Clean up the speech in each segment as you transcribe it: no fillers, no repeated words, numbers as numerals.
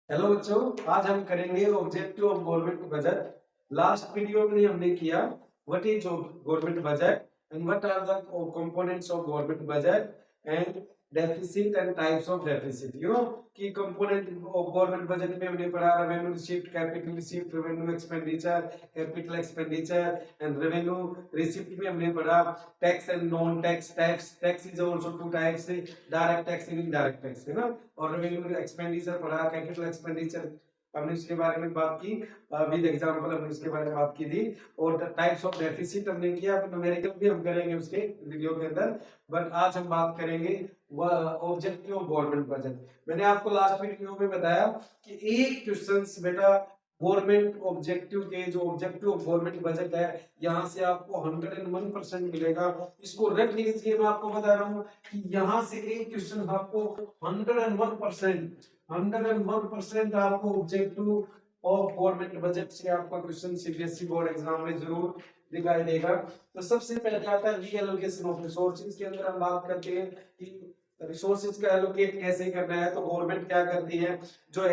Hello बच्चों, आज हम करेंगे objective of government budget. Last video में हमने किया what is government budget and what are the components of government budget and deficit and types of deficit. कि component of government budget में हमने पढ़ा revenue receipt, capital receipt, revenue expenditure, capital expenditure and revenue receipt में हमने पढ़ा tax and non tax tax. Tax is also two types, direct tax and indirect tax, है ना। और रेवेन्यू एक्सपेंडिचर पढ़ा, कैपिटल एक्सपेंडिचर हमने उसके बारे में बात की, विद एग्जांपल हमने उसके बारे में बात की थी। और टाइप्स ऑफ डेफिसिट हमने किया, न्यूमेरिकल भी हम करेंगे उसके वीडियो के अंदर। बट आज हम बात करेंगे ऑब्जेक्टिव ऑफ गवर्नमेंट बजट। मैंने आपको लास्ट वीडियो में बताया कि एक क्वेश्चंस बेटा गवर्नमेंट ऑब्जेक्टिव के, जो ऑब्जेक्टिव ऑफ गवर्नमेंट बजट है, यहाँ से आपको 101% मिलेगा। इसको रट लीजिए, मैं आपको बता रहा हूँ कि यहाँ से एक क्वेश्चन आपको 101% आपको ऑब्जेक्टिव ऑफ गवर्नमेंट बजट से आपका क्वेश्चन सीबीएसई बोर्ड एग्जाम में जरूर दिखाई देगा। तो सबसे पहले आता है रीएलोकेशन ऑफ रिसोर्सेज। के अंदर हम बात करते हैं कि रिसोर्सेज का एलोकेट कैसे करना है। तो गवर्नमेंट क्या करती है, जो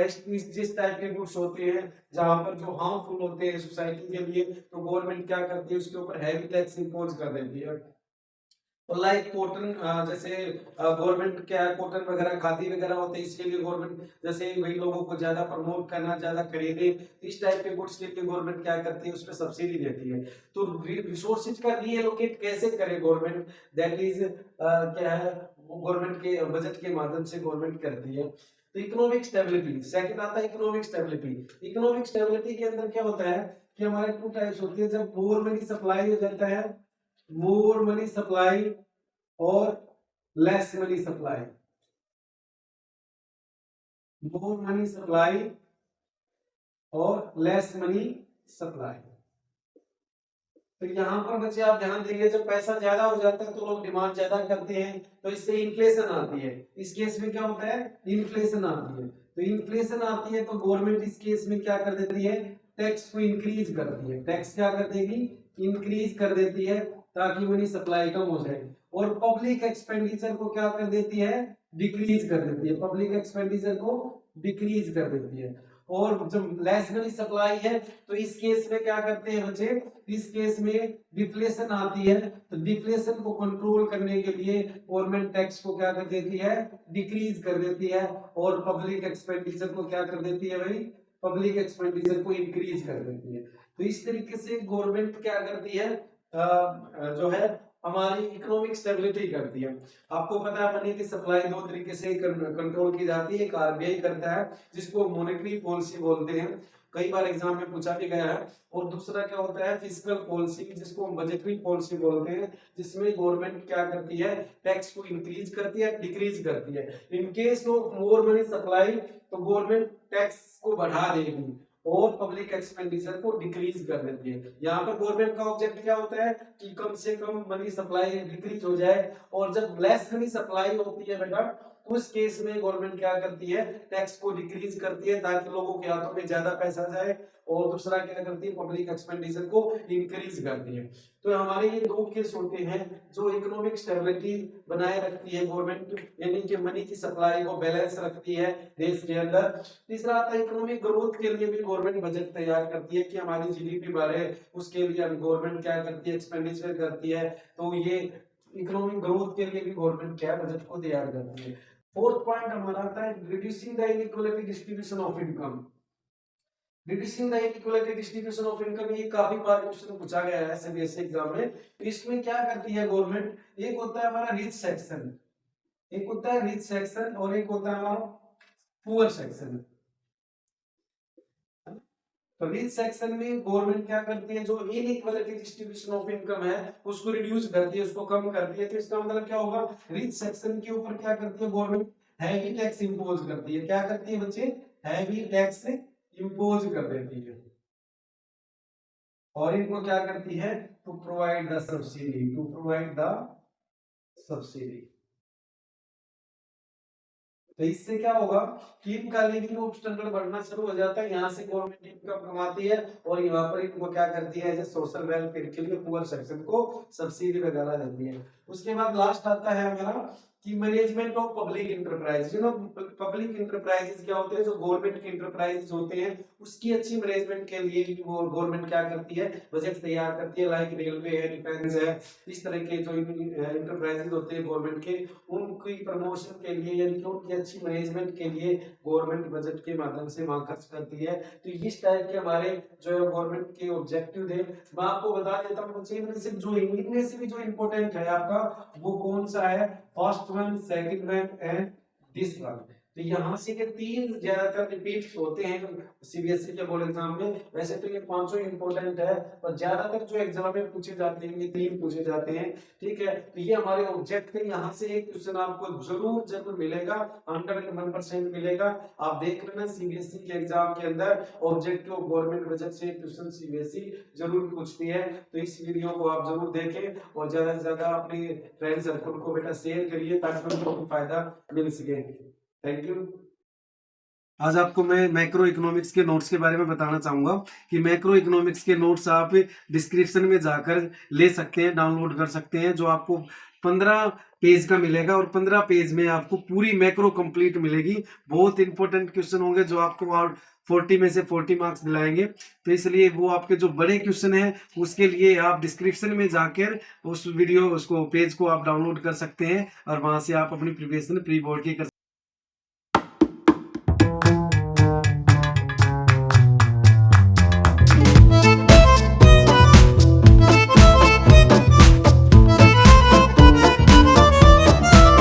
जिस टाइप के गुड्स होते हैं जहां पर जो हार्मफुल होते हैं सोसाइटी के लिए, तो गवर्नमेंट क्या करती है, उसके ऊपर हैवी टैक्स इंपोज कर देती है। तो लाइक कॉटन, जैसे गवर्नमेंट क्या है, कॉटन वगैरह खादी वगैरह होते हैं, इसके लिए गवर्नमेंट जैसे वही लोगों को ज्यादा प्रमोट करना, ज्यादा खरीदे, इस टाइप के गुड्स के लिए गवर्नमेंट क्या करती है, उस पर सब्सिडी देती है। तो रिसोर्सेज का रीएलोकेट कैसे करे गवर्नमेंट, दैट इज क्या है, गवर्नमेंट के बजट के माध्यम से गवर्नमेंट करती है। तो इकोनॉमिक स्टेबिलिटी सेकंड आता है। इकोनॉमिक स्टेबिलिटी, इकोनॉमिक स्टेबिलिटी के अंदर क्या होता है कि हमारे टू टाइप्स होती है। जब मोर मनी सप्लाई हो जाता है, मोर मनी सप्लाई और less money supply, more money supply और लेस मनी सप्लाई। तो यहाँ पर बच्चे आप ध्यान देंगे, जब पैसा ज्यादा हो जाता है तो लोग डिमांड ज्यादा करते हैं, तो इससे इन्फ्लेशन आती है। इस केस में क्या होता है, इन्फ्लेशन आती है। तो इन्फ्लेशन आती है तो गवर्नमेंट इस केस में क्या कर देती है, टैक्स को इंक्रीज करती है। टैक्स क्या कर देगी, इंक्रीज कर देती है, ताकि मनी सप्लाई कम हो जाए। और पब्लिक एक्सपेंडिचर को क्या कर देती है, डिक्रीज कर देती है। पब्लिक एक्सपेंडिचर को डिक्रीज कर देती है। और जब लेस मनी सप्लाई है तो इस केस में क्या करते हैं बच्चे, इस केस में डिफ्लेशन आती है। तो डिफ्लेशन को कंट्रोल करने के लिए गवर्नमेंट टैक्स को क्या कर देती है, डिक्रीज कर देती है। और पब्लिक एक्सपेंडिचर को क्या कर देती है भाई, पब्लिक एक्सपेंडिचर को इंक्रीज कर देती है। तो इस तरीके से गवर्नमेंट क्या करती है, जो है हमारी इकोनॉमिक स्टेबिलिटी करती है। आपको पता है मनी की सप्लाई दो तरीके से कंट्रोल की जाती है। एक आरबीआई करता है, जिसको मॉनेटरी पॉलिसी बोलते हैं, कई बार एग्जाम में पूछा भी गया है। और दूसरा क्या होता है, फिस्कल पॉलिसी, जिसको बजटरी पॉलिसी बोलते हैं, जिसमें गवर्नमेंट क्या करती है, टैक्स को इंक्रीज करती है, डिक्रीज करती है। In case of more money supply तो गवर्नमेंट टैक्स को बढ़ा देगी और पब्लिक एक्सपेंडिचर को डिक्रीज कर देती है। यहाँ पर गवर्नमेंट का ऑब्जेक्ट क्या होता है कि कम से कम मनी सप्लाई डिक्रीज हो जाए। और जब लेस मनी सप्लाई होती है बेटा, उस केस में गवर्नमेंट क्या करती है, टैक्स को डिक्रीज करती है, ताकि लोगों के हाथों में ज्यादा पैसा जाए। और दूसरा क्या करती है, पब्लिक एक्सपेंडिचर को इंक्रीज करती है। तो हमारे ये दो केस होते हैं जो इकोनॉमिक स्टेबिलिटी बनाए रखती है गवर्नमेंट, यानी कि मनी की सप्लाई को बैलेंस रखती है देश के अंदर। तीसरा आता है इकोनॉमिक ग्रोथ के लिए भी गवर्नमेंट बजट तैयार करती है कि हमारी जीडीपी बढ़े, उसके लिए गवर्नमेंट क्या करती है, एक्सपेंडिचर करती है। तो ये इकोनॉमिक ग्रोथ के लिए भी गवर्नमेंट क्या बजट को तैयार करती है। फोर्थ पॉइंट हमारा आता है reducing the inequality distribution of income. Reducing the inequality distribution of income, ये काफी बार क्वेश्चन पूछा गया है सीबीएसई एग्जाम में। इसमें क्या करती है गवर्नमेंट, एक होता है हमारा रिच सेक्शन, एक होता है रिच सेक्शन और एक होता है हमारा पुअर सेक्शन। तो रिच सेक्शन में गवर्नमेंट क्या करती है, जो इनइक्वालिटी डिस्ट्रीब्यूशन ऑफ इनकम है उसको रिड्यूस करती है, उसको कम करती है। तो इसका मतलब क्या होगा, रिच सेक्शन के ऊपर क्या करती है गवर्नमेंट, हैवी टैक्स इंपोज करती है। क्या करती है बच्चे, हैवी टैक्स इंपोज कर देती है। और इनको क्या करती है, to provide the subsidy, to provide the subsidy. तो इससे क्या होगा कि इनका लिविंग ऑफ स्टैंडर्ड बढ़ना शुरू हो जाता है। यहाँ से गवर्नमेंट इनकम कमाती है और यहाँ पर इनको क्या करती है, जैसे सोशल वेलफेयर के लिए पुअर सेक्शन को सब्सिडी वगैरह देती है। उसके बाद लास्ट आता है हमारा कि management of public enterprise. Public enterprises क्या होते हैं, जो गवर्नमेंट के इंटरप्राइजेस होते हैं उसकी अच्छी मैनेजमेंट के लिए वो गवर्नमेंट क्या करती है, बजट तैयार करती है। लाइक रेलवे है, डिफेंस है, इस तरह के जो इंटरप्राइजेस होते हैं गवर्नमेंट के, उनकी प्रमोशन के लिए यानी कि उनकी अच्छी मैनेजमेंट के लिए गवर्नमेंट बजट के माध्यम से वहां खर्च करती है। तो इस टाइप के हमारे जो है गवर्नमेंट के ऑब्जेक्टिव है। मैं आपको बता देता हूँ बच्चे, इनमें से जो इम्पोर्टेंट है आपका वो कौन सा है, first one, second one and this one. तो यहाँ से के तीन ज्यादातर रिपीट होते हैं सीबीएसई के बोर्ड एग्जाम में। वैसे तो ये पांचों इंपॉर्टेंट है, पर ज्यादातर जो एग्जाम में पूछे जाते हैं ये तीन पूछे जाते हैं। ठीक है, तो ये हमारे ऑब्जेक्ट है। यहाँ से एक क्वेश्चन आपको जरूर मिलेगा, 101% मिलेगा। आप देख लेना सीबीएसई के एग्जाम के अंदर ऑब्जेक्टिव गवर्नमेंट बजट से क्वेश्चन सीबीएसई जरूर पूछती है। तो इस वीडियो को आप जरूर देखें और ज्यादा से ज्यादा अपने फ्रेंड सर्कल को बेटा शेयर करिए ताकि उनको फायदा मिल सके। Thank you. आज आपको मैं मैक्रो इकोनॉमिक्स के नोट्स के बारे में बताना चाहूंगा कि मैक्रो इकोनॉमिक्स के नोट्स आप डिस्क्रिप्शन में जाकर ले सकते हैं, डाउनलोड कर सकते हैं। जो आपको 15 पेज का मिलेगा और 15 पेज में आपको पूरी मैक्रो कंप्लीट मिलेगी। बहुत इंपॉर्टेंट क्वेश्चन होंगे जो आपको 40 में से 40 मार्क्स दिलाएंगे। तो इसलिए वो आपके जो बड़े क्वेश्चन हैं उसके लिए आप डिस्क्रिप्शन में जाकर उसको पेज को आप डाउनलोड कर सकते हैं और वहां से आप अपनी प्रिपरेशन प्री बोर्ड की कर